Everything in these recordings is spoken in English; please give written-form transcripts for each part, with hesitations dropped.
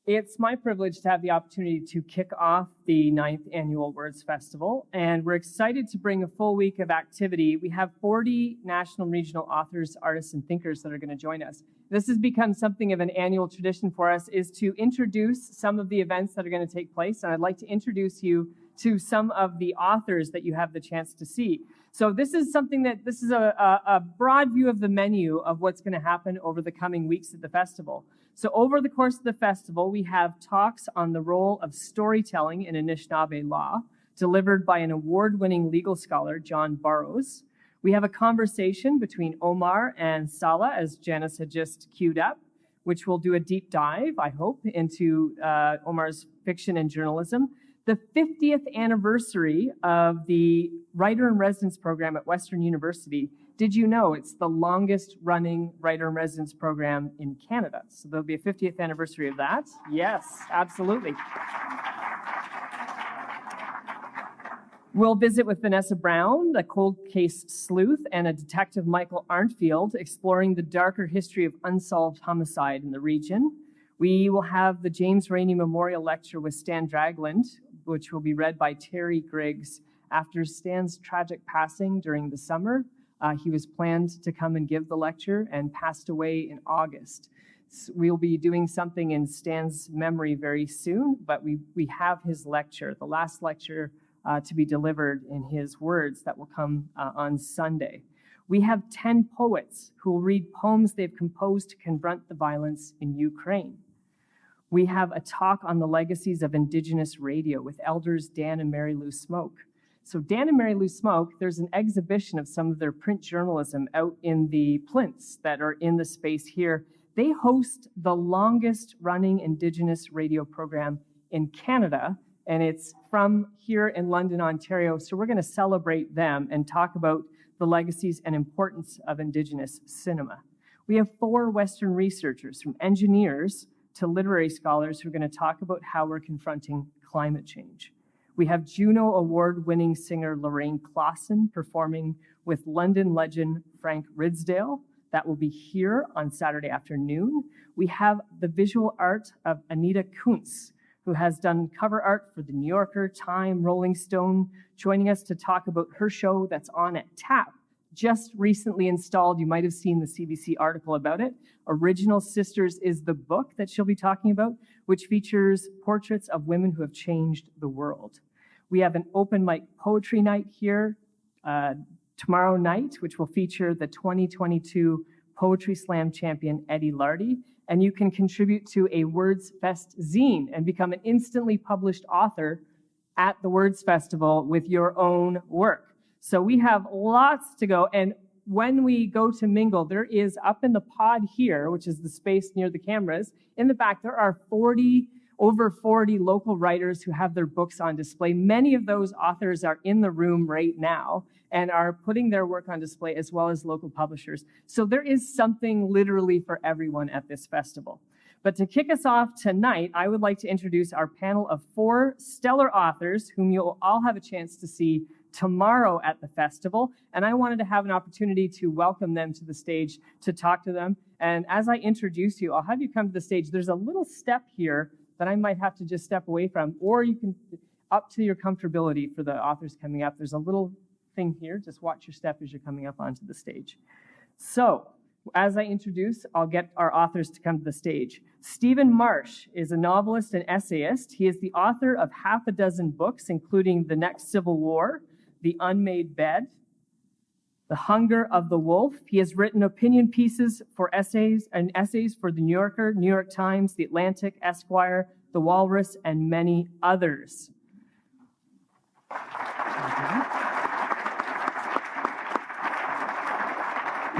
It's my privilege to have the opportunity to kick off the 9th Annual Words Festival, and we're excited to bring a full week of activity. We have 40 national and regional authors, artists, and thinkers that are going to join us. This has become something of an annual tradition for us, is to introduce some of the events that are going to take place, and I'd like to introduce you to some of the authors that you have the chance to see. So this is a broad view of the menu of what's going to happen over the coming weeks at the festival. So over the course of the festival, we have talks on the role of storytelling in Anishinaabe law, delivered by an award-winning legal scholar, John Burroughs. We have a conversation between Omar and Sala, as Janice had just queued up, which will do a deep dive, I hope, into Omar's fiction and journalism. The 50th anniversary of the Writer-in-Residence program at Western University. Did you know it's the longest running Writer-in-Residence program in Canada? So there'll be a 50th anniversary of that. Yes, absolutely. We'll visit with Vanessa Brown, the cold case sleuth, and a detective, Michael Arntfield, exploring the darker history of unsolved homicide in the region. We will have the James Rainey Memorial Lecture with Stan Dragland, which will be read by Terry Griggs. After Stan's tragic passing during the summer, he was planned to come and give the lecture and passed away in August. So we'll be doing something in Stan's memory very soon, but we have his lecture, the last lecture to be delivered in his words that will come on Sunday. We have 10 poets who will read poems they've composed to confront the violence in Ukraine. We have a talk on the legacies of Indigenous radio with elders Dan and Mary Lou Smoke. So Dan and Mary Lou Smoke, there's an exhibition of some of their print journalism out in the plinths that are in the space here. They host the longest running Indigenous radio program in Canada, and it's from here in London, Ontario. So we're going to celebrate them and talk about the legacies and importance of Indigenous cinema. We have 4 Western researchers, from engineers to literary scholars, who are going to talk about how we're confronting climate change. We have Juno Award-winning singer Lorraine Clausen performing with London legend Frank Ridsdale. That will be here on Saturday afternoon. We have the visual art of Anita Kuntz, who has done cover art for The New Yorker, Time, Rolling Stone, joining us to talk about her show that's on at TAP, just recently installed. You might have seen the CBC article about it. Original Sisters is the book that she'll be talking about, which features portraits of women who have changed the world. We have an open mic poetry night here tomorrow night, which will feature the 2022 Poetry Slam champion, Eddie Lardy. And you can contribute to a Words Fest zine and become an instantly published author at the Words Festival with your own work. So we have lots to go. And when we go to mingle, there is up in the pod here, which is the space near the cameras, in the back, there are over 40 local writers who have their books on display. Many of those authors are in the room right now and are putting their work on display, as well as local publishers. So there is something literally for everyone at this festival. But to kick us off tonight, I would like to introduce our panel of 4 stellar authors whom you'll all have a chance to see tomorrow at the festival. And I wanted to have an opportunity to welcome them to the stage to talk to them. And as I introduce you, I'll have you come to the stage. There's a little step here that I might have to just step away from, or you can, up to your comfortability for the authors coming up, there's a little thing here. Just watch your step as you're coming up onto the stage. So, as I introduce, I'll get our authors to come to the stage. Stephen Marsh is a novelist and essayist. He is the author of half a dozen books, including The Next Civil War, The Unmade Bed, The Hunger of the Wolf. He has written opinion pieces for essays for The New Yorker, New York Times, The Atlantic, Esquire, The Walrus, and many others.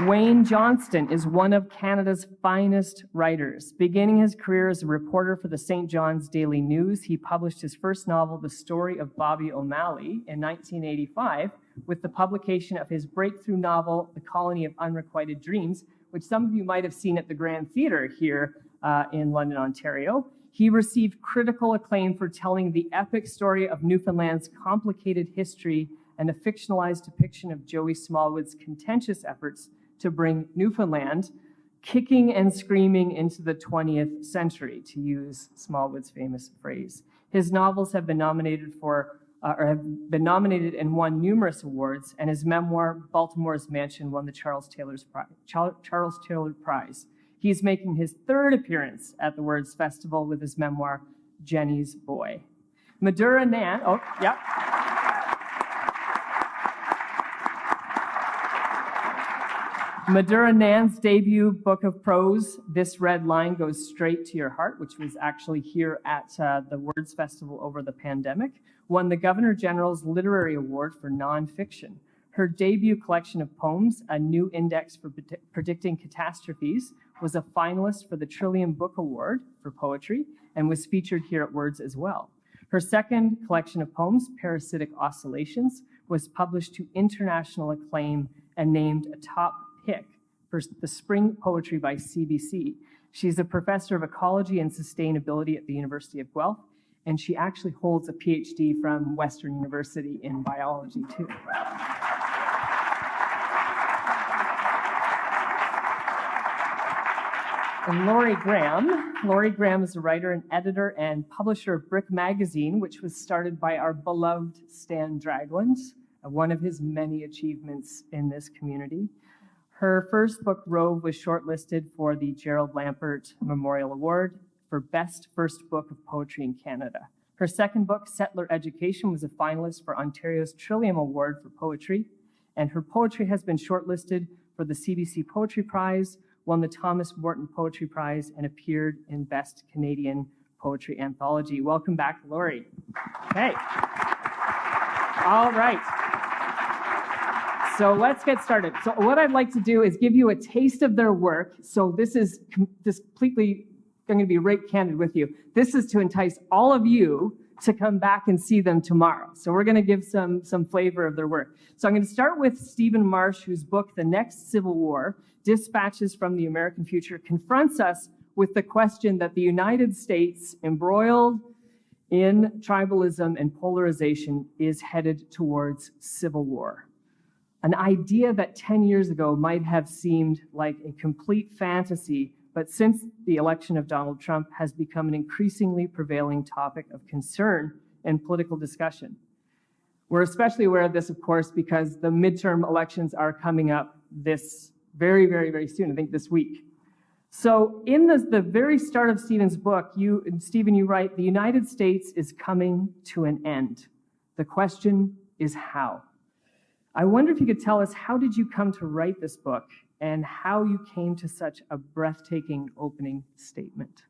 Wayne Johnston is one of Canada's finest writers. Beginning his career as a reporter for the St. John's Daily News, he published his first novel, The Story of Bobby O'Malley, in 1985, with the publication of his breakthrough novel, The Colony of Unrequited Dreams, which some of you might have seen at the Grand Theatre here in London, Ontario. He received critical acclaim for telling the epic story of Newfoundland's complicated history and a fictionalized depiction of Joey Smallwood's contentious efforts to bring Newfoundland kicking and screaming into the 20th century, to use Smallwood's famous phrase. His novels have been nominated and won numerous awards, and his memoir, Baltimore's Mansion, won the Charles Taylor Prize. He's making his third appearance at the Words Festival with his memoir, Jenny's Boy. Madhura Nand, Madhura Nand's debut book of prose, This Red Line Goes Straight to Your Heart, which was actually here at the Words Festival over the pandemic, won the Governor General's Literary Award for nonfiction. Her debut collection of poems, A New Index for Predicting Catastrophes, was a finalist for the Trillium Book Award for poetry and was featured here at Words as well. Her second collection of poems, Parasitic Oscillations, was published to international acclaim and named a top pick for the Spring Poetry by CBC. She's a professor of ecology and sustainability at the University of Guelph, and she actually holds a PhD from Western University in biology too. And Laurie Graham is a writer and editor and publisher of Brick Magazine, which was started by our beloved Stan Dragland, one of his many achievements in this community. Her first book, Rove, was shortlisted for the Gerald Lampert Memorial Award for Best First Book of Poetry in Canada. Her second book, Settler Education, was a finalist for Ontario's Trillium Award for Poetry, and her poetry has been shortlisted for the CBC Poetry Prize, won the Thomas Morton Poetry Prize, and appeared in Best Canadian Poetry Anthology. Welcome back, Laurie. Okay. All right. So let's get started. So what I'd like to do is give you a taste of their work. So this is completely, I'm going to be right candid with you. This is to entice all of you to come back and see them tomorrow. So we're going to give some flavor of their work. So I'm going to start with Stephen Marsh, whose book, The Next Civil War, Dispatches from the American Future, confronts us with the question that the United States, embroiled in tribalism and polarization, is headed towards civil war. An idea that 10 years ago might have seemed like a complete fantasy, but since the election of Donald Trump has become an increasingly prevailing topic of concern and political discussion. We're especially aware of this, of course, because the midterm elections are coming up this very, very, very soon, I think this week. So in the very start of Stephen's book, Stephen, you write, the United States is coming to an end. The question is how? I wonder if you could tell us, how did you come to write this book and how you came to such a breathtaking opening statement?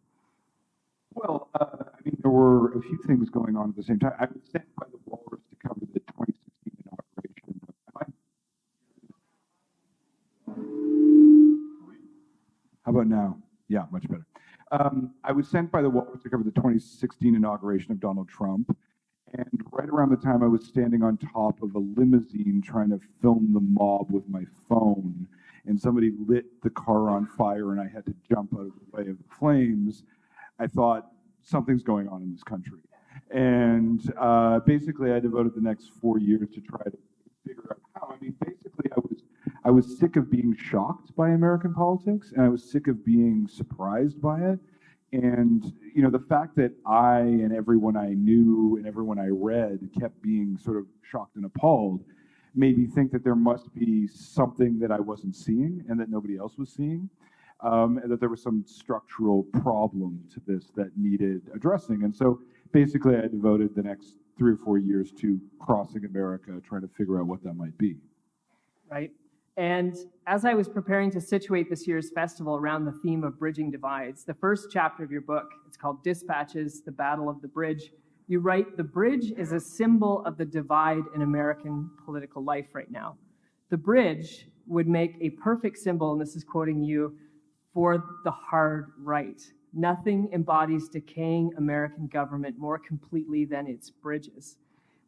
Well, there were a few things going on at the same time. I was sent by the Walrus to cover the 2016 inauguration. How about now? Yeah, much better. I was sent by the Walrus to cover the 2016 inauguration of Donald Trump. And right around the time I was standing on top of a limousine trying to film the mob with my phone, and somebody lit the car on fire and I had to jump out of the way of the flames, I thought, something's going on in this country. And basically I devoted the next 4 years to try to figure out how. Basically I was sick of being shocked by American politics, and I was sick of being surprised by it. And, the fact that I and everyone I knew and everyone I read kept being sort of shocked and appalled made me think that there must be something that I wasn't seeing and that nobody else was seeing, and that there was some structural problem to this that needed addressing. And so basically I devoted the next 3 or 4 years to crossing America, trying to figure out what that might be. Right. And as I was preparing to situate this year's festival around the theme of bridging divides, the first chapter of your book, it's called Dispatches, The Battle of the Bridge. You write, the bridge is a symbol of the divide in American political life right now. The bridge would make a perfect symbol, and this is quoting you, for the hard right. Nothing embodies decaying American government more completely than its bridges.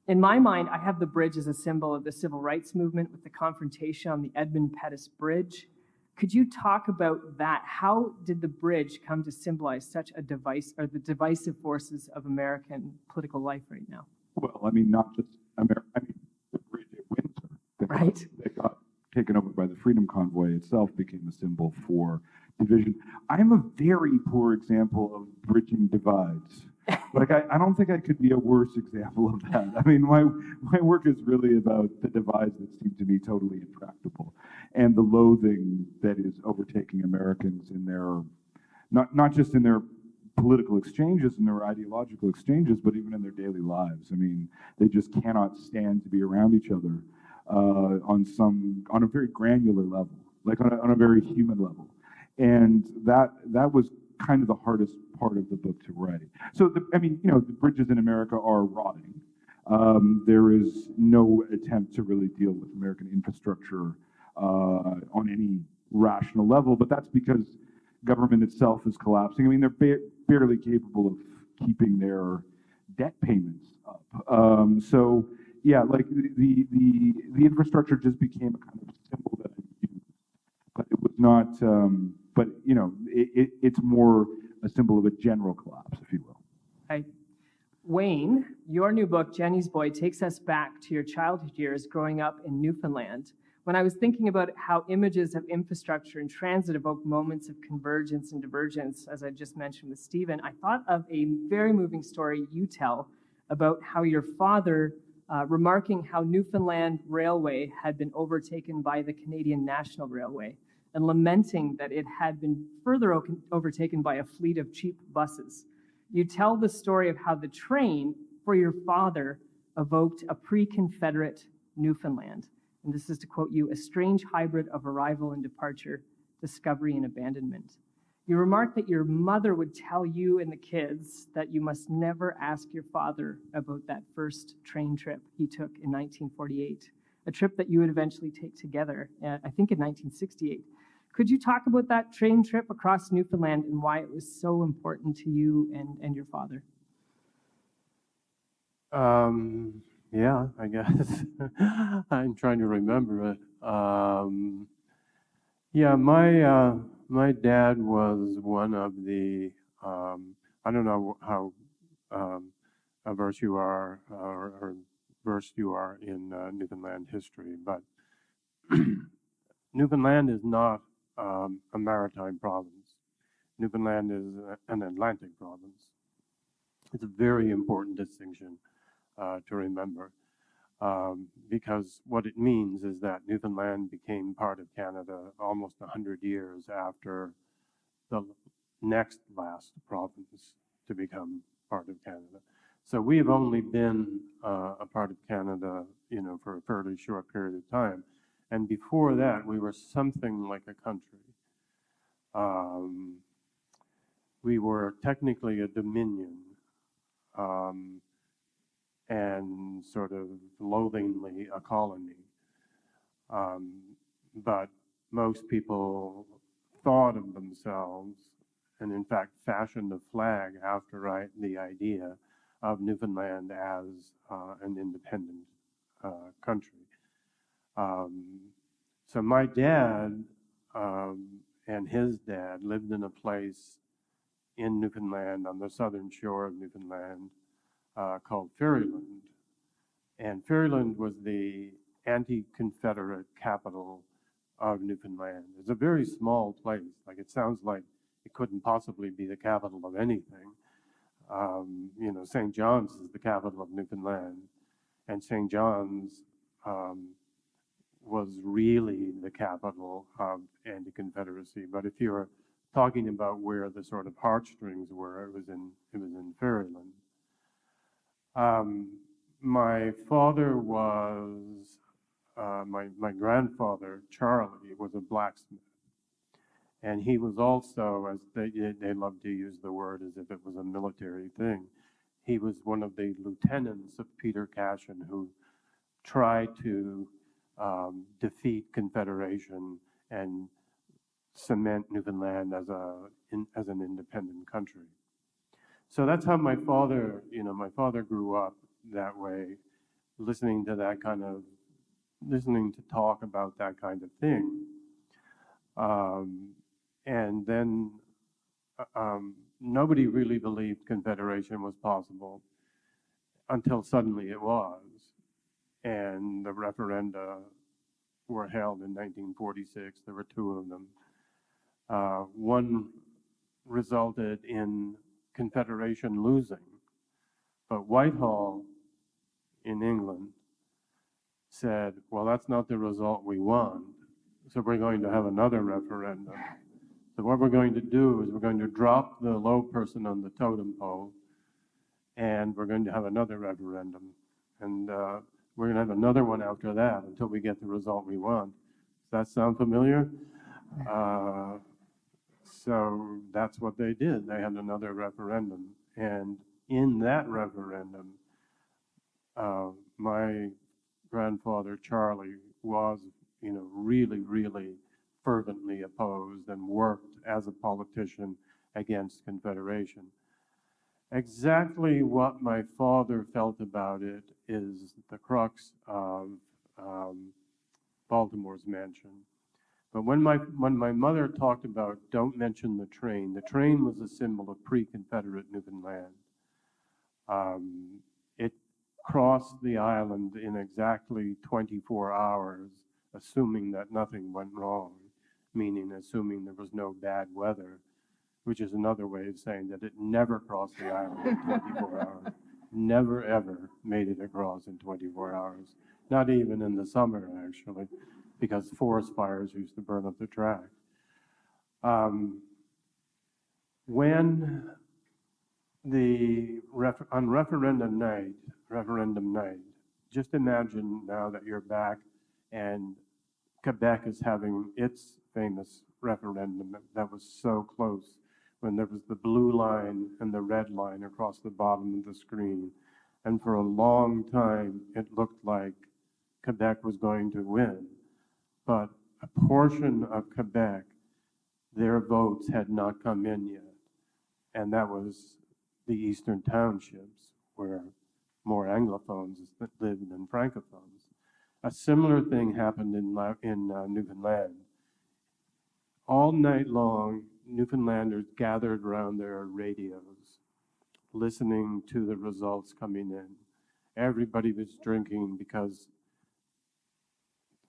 In my mind, I have the bridge as a symbol of the civil rights movement with the confrontation on the Edmund Pettus Bridge. Could you talk about that? How did the bridge come to symbolize such a the divisive forces of American political life right now? Well, not just America. The bridge at Windsor that got taken over by the Freedom Convoy itself became a symbol for division. I'm a very poor example of bridging divides. Like, I don't think I could be a worse example of that. I mean, my work is really about the divides that seem to me totally intractable and the loathing that is overtaking Americans in their, not just in their political exchanges and their ideological exchanges, but even in their daily lives. I mean, they just cannot stand to be around each other on a very granular level, like on a very human level. And that was kind of the hardest part of the book to write. So, I mean, you know, the bridges in America are rotting. There is no attempt to really deal with American infrastructure on any rational level, but that's because government itself is collapsing. I mean, they're barely capable of keeping their debt payments up. So, yeah, like the infrastructure just became a kind of symbol that I used, but it was not. But you know, it's more a symbol of a general collapse, if you will. Hi. Wayne, your new book, Jenny's Boy, takes us back to your childhood years growing up in Newfoundland. When I was thinking about how images of infrastructure and transit evoke moments of convergence and divergence, as I just mentioned with Stephen, I thought of a very moving story you tell about how your father, remarking how Newfoundland Railway had been overtaken by the Canadian National Railway, and lamenting that it had been further overtaken by a fleet of cheap buses. You tell the story of how the train for your father evoked a pre-Confederate Newfoundland. And this is to quote you, a strange hybrid of arrival and departure, discovery and abandonment. You remark that your mother would tell you and the kids that you must never ask your father about that first train trip he took in 1948, a trip that you would eventually take together, I think in 1968. Could you talk about that train trip across Newfoundland and why it was so important to you and your father? Yeah, I guess. I'm trying to remember it. Yeah, my dad was one of the, I don't know how averse you are or versed you are in Newfoundland history, but Newfoundland is not a maritime province. Newfoundland is an Atlantic province. It's a very important distinction to remember because what it means is that Newfoundland became part of Canada almost 100 years after the next last province to become part of Canada. So we have only been a part of Canada, you know, for a fairly short period of time. And before that, we were something like a country. We were technically a dominion and sort of loathingly a colony. But most people thought of themselves and in fact fashioned a flag after the idea of Newfoundland as an independent country. So my dad and his dad lived in a place in Newfoundland on the southern shore of Newfoundland called Ferryland. And Ferryland was the anti-Confederate capital of Newfoundland. It's a very small place. Like, it sounds like it couldn't possibly be the capital of anything. You know, St. John's is the capital of Newfoundland, and St. John's was really the capital of anti-Confederacy. But if you're talking about where the sort of heartstrings were, it was in Ferryland. My father was, my grandfather, Charlie, was a blacksmith. And he was also, as they love to use the word as if it was a military thing, he was one of the lieutenants of Peter Cashin who tried to defeat Confederation and cement Newfoundland as an independent country. So that's how my father, you know, my father grew up that way, listening to talk about that kind of thing. And then nobody really believed Confederation was possible until suddenly it was. And the referenda were held in 1946. There were two of them. One resulted in Confederation losing, but Whitehall in England said, well, that's not the result we want, so we're going to have another referendum. So what we're going to do is we're going to drop the low person on the totem pole, and we're going to have another referendum. And we're going to have another one after that until we get the result we want. Does that sound familiar? So that's what they did. They had another referendum. And in that referendum, my grandfather, Charlie, was, really, really fervently opposed and worked as a politician against Confederation. Exactly what my father felt about it is the crux of Baltimore's Mansion. But when my mother talked about don't mention the train was a symbol of pre-Confederate Newfoundland. It crossed the island in exactly 24 hours, assuming that nothing went wrong, meaning assuming there was no bad weather, which is another way of saying that it never crossed the island in 24 hours. Never, ever made it across in 24 hours. Not even in the summer, actually, because forest fires used to burn up the track. When on referendum night, just imagine now that you're back and Quebec is having its famous referendum that was so close, when there was the blue line and the red line across the bottom of the screen. And for a long time, it looked like Quebec was going to win. But a portion of Quebec, their votes had not come in yet. And that was the eastern townships, where more Anglophones lived than Francophones. A similar thing happened in Newfoundland. All night long, Newfoundlanders gathered around their radios, listening to the results coming in. Everybody was drinking because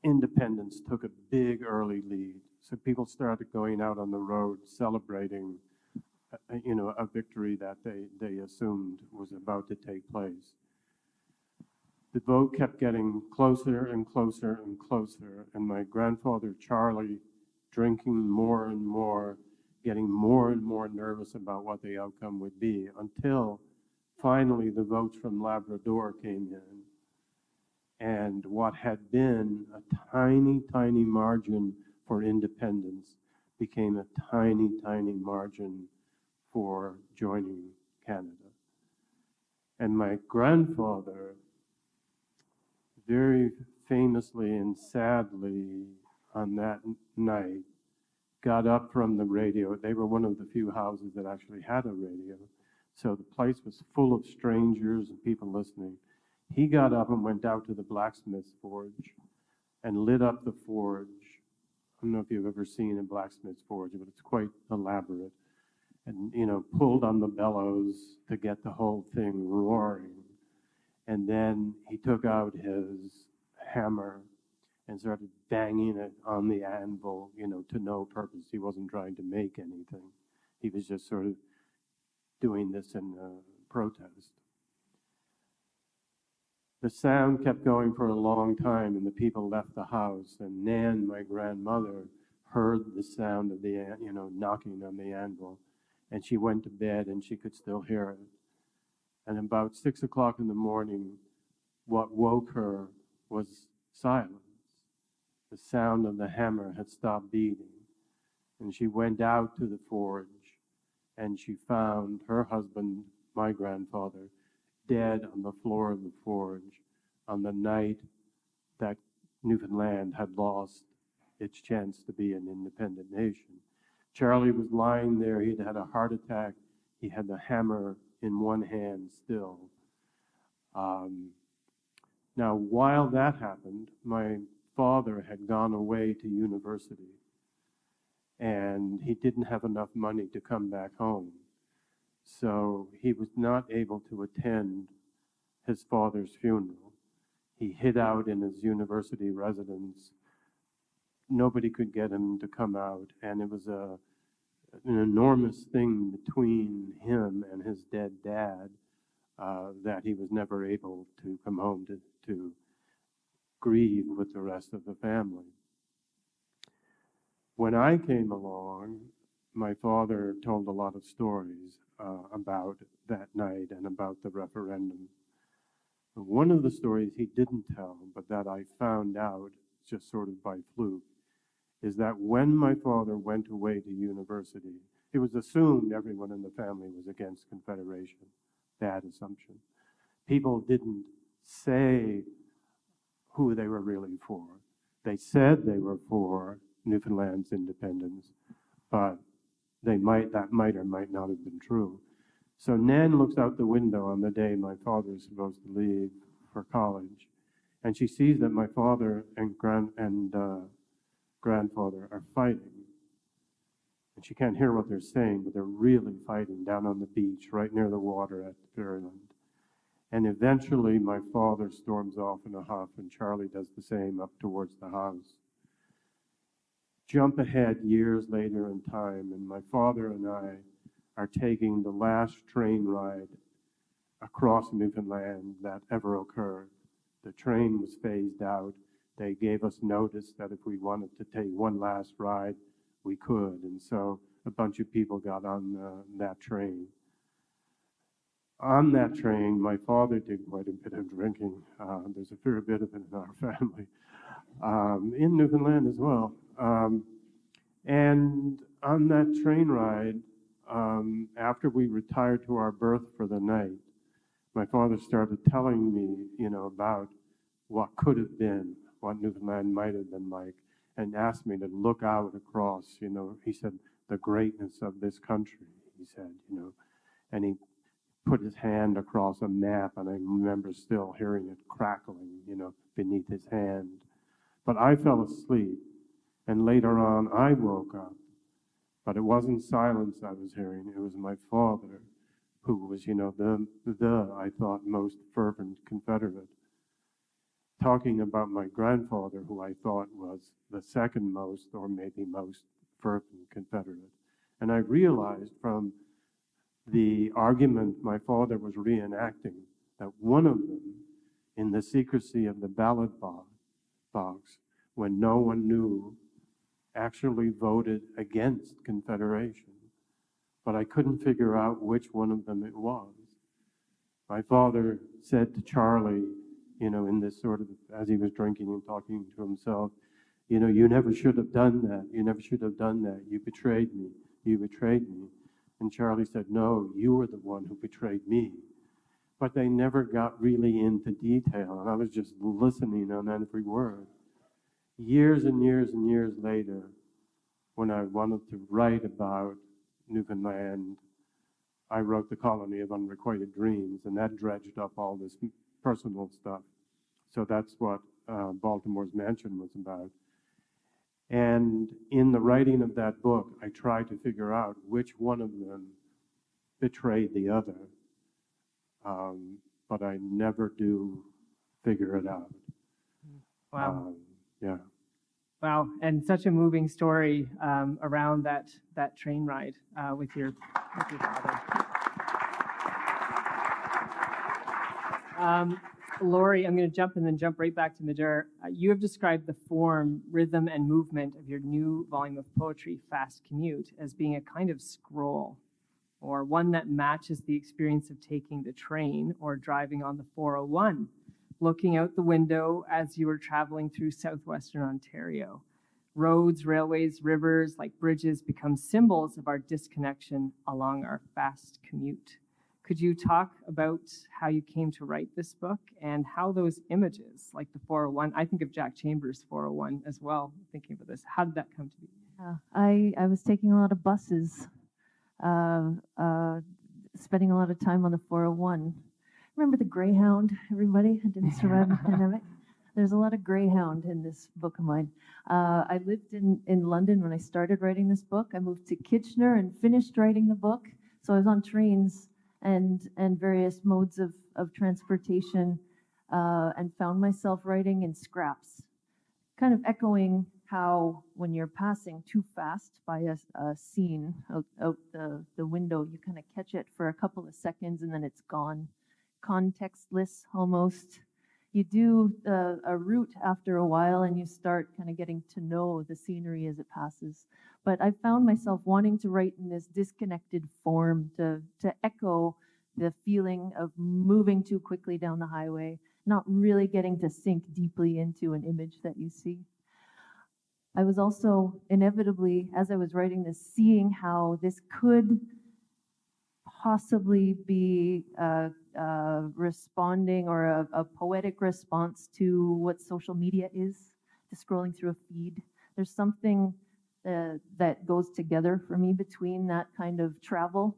independence took a big early lead. So people started going out on the road celebrating, a victory that they assumed was about to take place. The vote kept getting closer and closer and closer, and my grandfather, Charlie, drinking more and more, getting more and more nervous about what the outcome would be, until finally the votes from Labrador came in. And what had been a tiny, tiny margin for independence became a tiny, tiny margin for joining Canada. And my grandfather, very famously and sadly on that night, got up from the radio. They were one of the few houses that actually had a radio. So the place was full of strangers and people listening. He got up and went out to the blacksmith's forge and lit up the forge. I don't know if you've ever seen a blacksmith's forge, but it's quite elaborate. And, pulled on the bellows to get the whole thing roaring. And then he took out his hammer and started banging it on the anvil, to no purpose. He wasn't trying to make anything. He was just sort of doing this in protest. The sound kept going for a long time, and the people left the house. And Nan, my grandmother, heard the sound of the, knocking on the anvil. And she went to bed, and she could still hear it. And about 6 o'clock in the morning, what woke her was silence. The sound of the hammer had stopped beating. And she went out to the forge, and she found her husband, my grandfather, dead on the floor of the forge on the night that Newfoundland had lost its chance to be an independent nation. Charlie was lying there. He'd had a heart attack. He had the hammer in one hand still. Now, while that happened, my father had gone away to university, and he didn't have enough money to come back home. So he was not able to attend his father's funeral. He hid out in his university residence. Nobody could get him to come out, and it was a an enormous thing between him and his dead dad that he was never able to come home to grieve with the rest of the family. When I came along, my father told a lot of stories about that night and about the referendum. One of the stories he didn't tell, but that I found out just sort of by fluke, is that when my father went away to university, it was assumed everyone in the family was against Confederation. Bad assumption. People didn't say who they were really for. They said they were for Newfoundland's independence, but that might or might not have been true. So Nan looks out the window on the day my father is supposed to leave for college, and she sees that my father and grandfather are fighting. And she can't hear what they're saying, but they're really fighting down on the beach, right near the water at Ferryland. And eventually my father storms off in a huff, and Charlie does the same up towards the house. Jump ahead years later in time, and my father and I are taking the last train ride across Newfoundland that ever occurred. The train was phased out. They gave us notice that if we wanted to take one last ride, we could. And so a bunch of people got on that train. On that train, my father did quite a bit of drinking. There's a fair bit of it in our family, in Newfoundland as well. And on that train ride, after we retired to our berth for the night, my father started telling me, about what could have been, what Newfoundland might have been like, and asked me to look out across, he said, the greatness of this country, he said, and he put his hand across a map, and I remember still hearing it crackling, beneath his hand. But I fell asleep, and later on I woke up, but it wasn't silence I was hearing, it was my father, who was, I thought, most fervent Confederate, talking about my grandfather, who I thought was the second most or maybe most fervent Confederate. And I realized from the argument my father was reenacting that one of them, in the secrecy of the ballot box, when no one knew, actually voted against Confederation. But I couldn't figure out which one of them it was. My father said to Charlie, in this sort of, as he was drinking and talking to himself, you never should have done that. You never should have done that. You betrayed me. You betrayed me. And Charlie said, no, you were the one who betrayed me. But they never got really into detail, and I was just listening on every word. Years and years and years later, when I wanted to write about Newfoundland, I wrote The Colony of Unrequited Dreams, and that dredged up all this personal stuff. So that's what Baltimore's Mansion was about. And in the writing of that book, I tried to figure out which one of them betrayed the other, but I never do figure it out. Wow. Yeah. Wow, and such a moving story around that train ride with your father. Lori, I'm going to jump right back to Nadir. You have described the form, rhythm, and movement of your new volume of poetry, Fast Commute, as being a kind of scroll, or one that matches the experience of taking the train or driving on the 401, looking out the window as you were traveling through southwestern Ontario. Roads, railways, rivers, like bridges, become symbols of our disconnection along our fast commute. Could you talk about how you came to write this book and how those images, like the 401, I think of Jack Chambers' 401 as well, thinking about this. How did that come to be? I was taking a lot of buses, spending a lot of time on the 401. Remember the Greyhound, everybody? It didn't survive the pandemic. There's a lot of Greyhound in this book of mine. I lived in London when I started writing this book. I moved to Kitchener and finished writing the book. So I was on trains and various modes of transportation and found myself writing in scraps, kind of echoing how when you're passing too fast by a scene out the window, you kind of catch it for a couple of seconds and then it's gone. Contextless almost. You do a route after a while and you start kind of getting to know the scenery as it passes. But I found myself wanting to write in this disconnected form to echo the feeling of moving too quickly down the highway, not really getting to sink deeply into an image that you see. I was also inevitably, as I was writing this, seeing how this could possibly be responding or a poetic response to what social media is, to scrolling through a feed. There's something that goes together for me between that kind of travel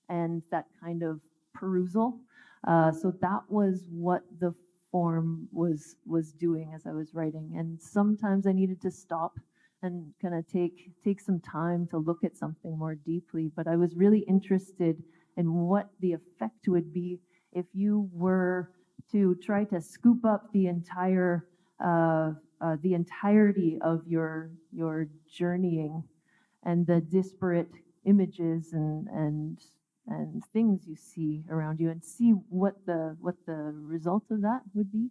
and that kind of perusal. So that was what the form was doing as I was writing. And sometimes I needed to stop and kind of take some time to look at something more deeply. But I was really interested in what the effect would be if you were to try to scoop up the entirety of your journeying and the disparate images and things you see around you, and see what the result of that would be.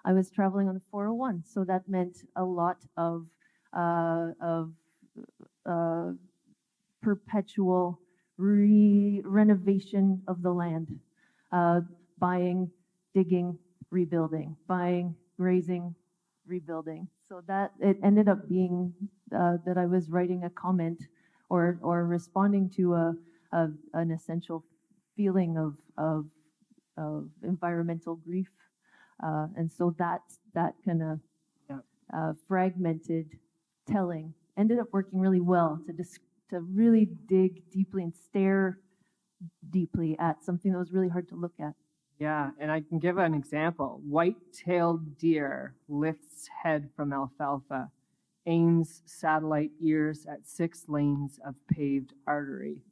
I was traveling on the 401, so that meant a lot of perpetual renovation of the land, buying, digging, rebuilding, buying, grazing, rebuilding. So that it ended up being that I was writing a comment or responding to an essential feeling of environmental grief, and so that kind of fragmented telling ended up working really well to really dig deeply and stare deeply at something that was really hard to look at. Yeah, and I can give an example. White-tailed deer lifts head from alfalfa, aims satellite ears at 6 lanes of paved artery.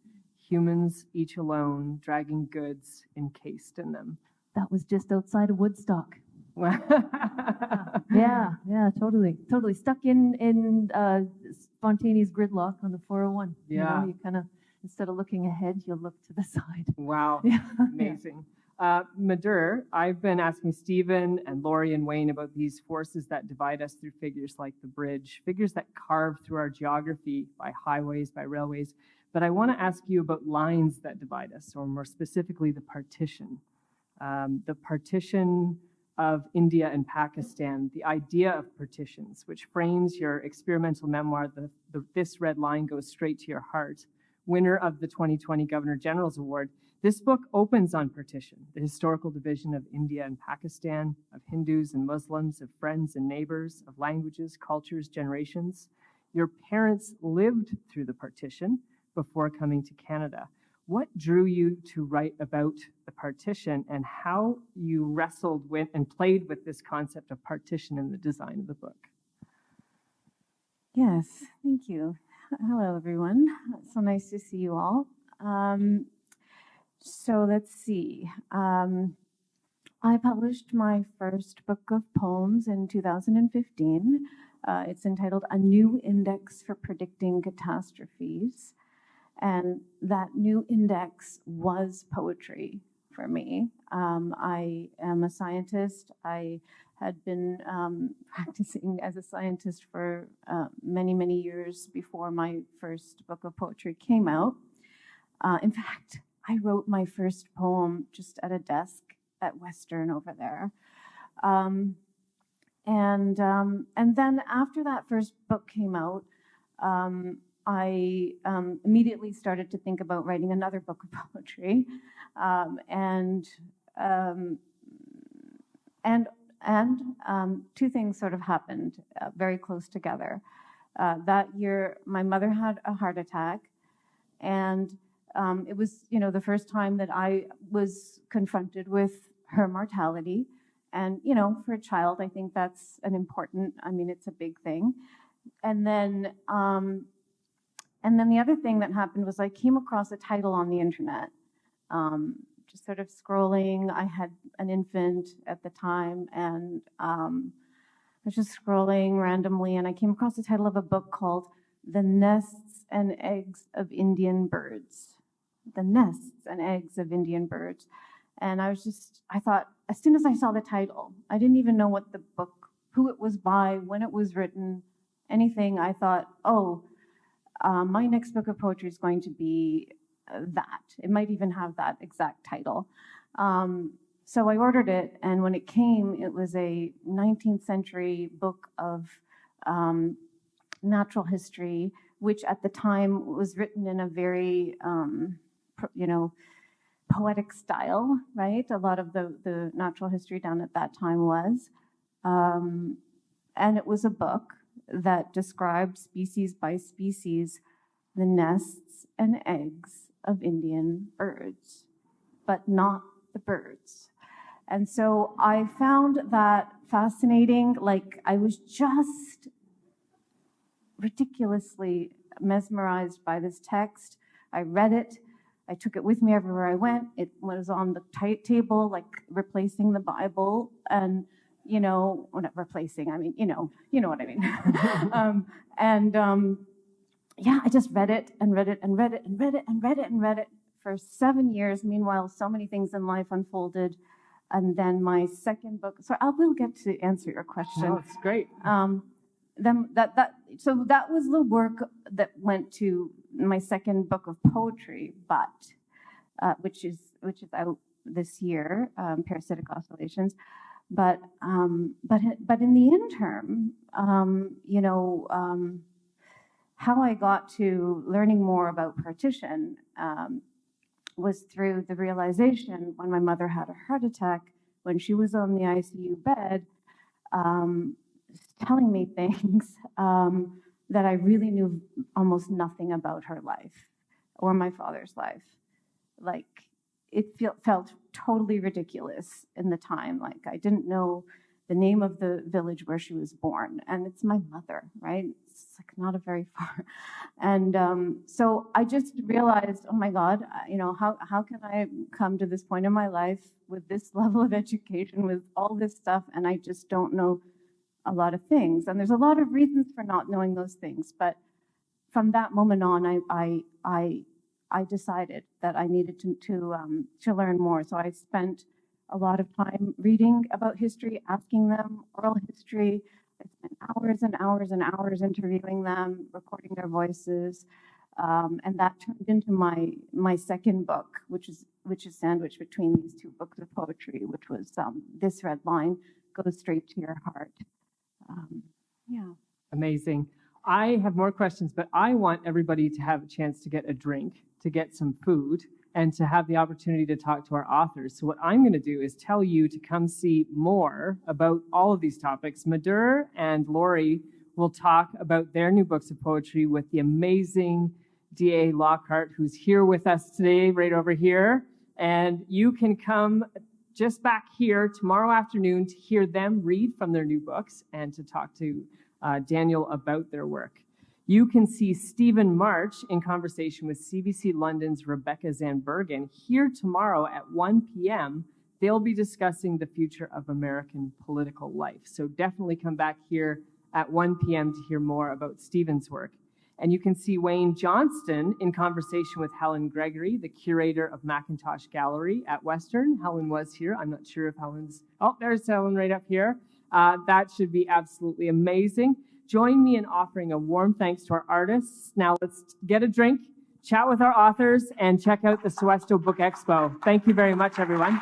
Humans, each alone, dragging goods encased in them. That was just outside of Woodstock. Yeah, Yeah, totally. Stuck in spontaneous gridlock on the 401. Yeah. You kind of, instead of looking ahead, you look to the side. Wow, Yeah. amazing. Madhur, I've been asking Stephen and Lori and Wayne about these forces that divide us through figures like the bridge, figures that carve through our geography by highways, by railways. But I want to ask you about lines that divide us, or more specifically, the partition. The partition of India and Pakistan, the idea of partitions, which frames your experimental memoir, This Red Line Goes Straight to Your Heart, winner of the 2020 Governor General's Award. This book opens on partition, the historical division of India and Pakistan, of Hindus and Muslims, of friends and neighbors, of languages, cultures, generations. Your parents lived through the partition before coming to Canada. What drew you to write about the partition, and how you wrestled with and played with this concept of partition in the design of the book? Yes, thank you. Hello, everyone. So nice to see you all. So let's see. I published my first book of poems in 2015. It's entitled A New Index for Predicting Catastrophes. And that new index was poetry for me. I am a scientist. I had been practicing as a scientist for many, many years before my first book of poetry came out. In fact, I wrote my first poem just at a desk at Western over there. And then after that first book came out, I immediately started to think about writing another book of poetry, and two things sort of happened very close together. That year, my mother had a heart attack, and it was, the first time that I was confronted with her mortality. And, for a child, I think that's it's a big thing. And then the other thing that happened was I came across a title on the internet, just sort of scrolling. I had an infant at the time, and was just scrolling randomly and I came across the title of a book called The Nests and Eggs of Indian Birds. The Nests and Eggs of Indian Birds. And I thought, as soon as I saw the title, I didn't even know what the book, who it was by, when it was written, anything. I thought, my next book of poetry is going to be that. It might even have that exact title. So I ordered it, and when it came, it was a 19th century book of natural history, which at the time was written in a very, poetic style, right? A lot of the natural history done at that time was. And it was a book that described species by species the nests and eggs of Indian birds, but not the birds. And so I found that fascinating. Like, I was just ridiculously mesmerized by this text. I read it. I took it with me everywhere I went. It was on the table, like replacing the Bible, and well, not replacing. I mean, you know what I mean. I just read it and read it and read it and read it and read it and read it for 7 years. Meanwhile, so many things in life unfolded, and then my second book. So I will get to answer your question. Oh, it's great. So that was the work that went to my second book of poetry, which is out this year, Parasitic Oscillations. But in the interim, how I got to learning more about partition was through the realization when my mother had a heart attack, when she was on the ICU bed, telling me things that I really knew almost nothing about her life or my father's life. Like, it felt totally ridiculous in the time. Like, I didn't know the name of the village where she was born, and it's my mother, right? It's like not a very far. And so I just realized, oh my God, how can I come to this point in my life with this level of education, with all this stuff, and I just don't know a lot of things. And there's a lot of reasons for not knowing those things. But from that moment on, I decided that I needed to learn more. So I spent a lot of time reading about history, asking them oral history. I spent hours and hours and hours interviewing them, recording their voices. And that turned into my second book, which is sandwiched between these two books of poetry, which was This Red Line Goes Straight to Your Heart. Amazing. I have more questions, but I want everybody to have a chance to get a drink, to get some food, and to have the opportunity to talk to our authors. So what I'm going to do is tell you to come see more about all of these topics. Madhur and Lori will talk about their new books of poetry with the amazing D.A. Lockhart, who's here with us today, right over here. And you can come just back here tomorrow afternoon to hear them read from their new books and to talk to Daniel about their work. You can see Stephen March in conversation with CBC London's Rebecca Zandbergen here tomorrow at 1 p.m. They'll be discussing the future of American political life. So definitely come back here at 1 p.m. to hear more about Stephen's work. And you can see Wayne Johnston in conversation with Helen Gregory, the curator of Mackintosh Gallery at Western. Helen was here. I'm not sure if Helen's... Oh, there's Helen right up here. That should be absolutely amazing. Join me in offering a warm thanks to our artists. Now let's get a drink, chat with our authors, and check out the Sowesto Book Expo. Thank you very much, everyone.